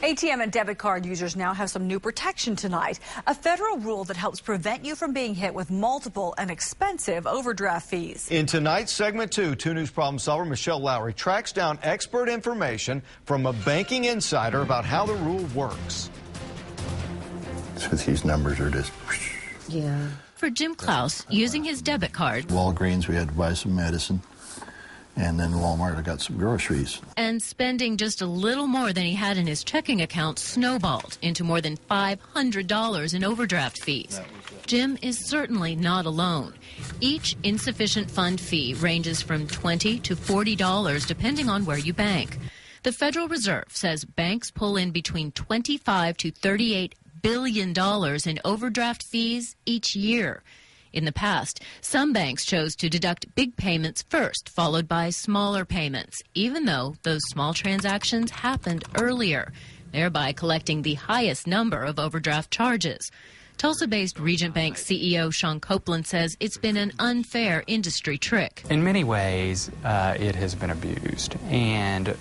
ATM and debit card users now have some new protection tonight. A federal rule that helps prevent you from being hit with multiple and expensive overdraft fees. In tonight's segment 2, 2 News problem solver Michelle Lowry tracks down expert information from a banking insider about how the rule works. So these numbers are just... Yeah. For Jim Klaus, using his debit card. Walgreens, we had to buy some medicine. And then Walmart, I got some groceries. And spending just a little more than he had in his checking account snowballed into more than $500 in overdraft fees. Jim is certainly not alone. Each insufficient fund fee ranges from $20 to $40 depending on where you bank. The Federal Reserve says banks pull in between $25 to $38 billion in overdraft fees each year. In the past, some banks chose to deduct big payments first, followed by smaller payments, even though those small transactions happened earlier, thereby collecting the highest number of overdraft charges. Tulsa-based Regions Bank CEO Sean Copeland says it's been an unfair industry trick. In many ways, it has been abused, and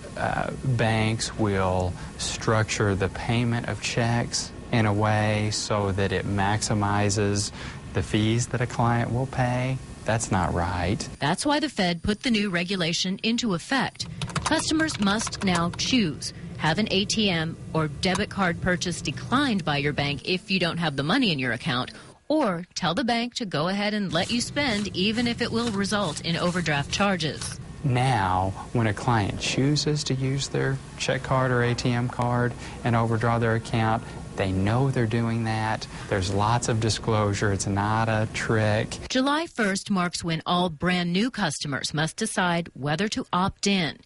banks will structure the payment of checks in a way so that it maximizes the fees that a client will pay. That's not right. That's why the Fed put the new regulation into effect. Customers must now choose. Have an ATM or debit card purchase declined by your bank if you don't have the money in your account, or tell the bank to go ahead and let you spend even if it will result in overdraft charges. Now, when a client chooses to use their check card or ATM card and overdraw their account, they know they're doing that. There's lots of disclosure. It's not a trick. July 1st marks when all brand new customers must decide whether to opt in.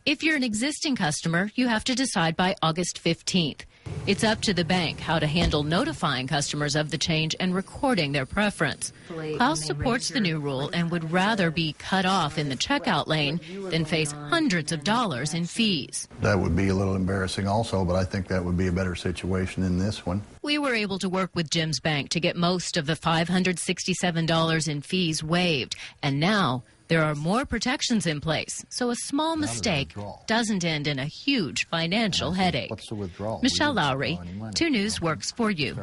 If you're an existing customer, you have to decide by August 15th. It's up to the bank how to handle notifying customers of the change and recording their preference. Klaus supports the new rule and would rather be cut off in the checkout lane than face hundreds of dollars in fees. That would be a little embarrassing also, but I think that would be a better situation than this one. We were able to work with Jim's bank to get most of the $567 in fees waived, and now there are more protections in place, so a small mistake doesn't end in a huge financial headache. What's the withdrawal? Michelle Lowry, 2 News works for you.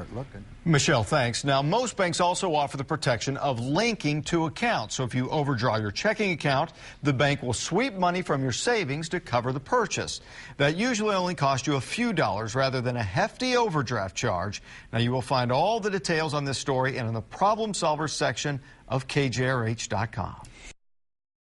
Michelle, thanks. Now, most banks also offer the protection of linking to accounts. So if you overdraw your checking account, the bank will sweep money from your savings to cover the purchase. That usually only costs you a few dollars rather than a hefty overdraft charge. Now, you will find all the details on this story and in the Problem Solvers section of KJRH.com.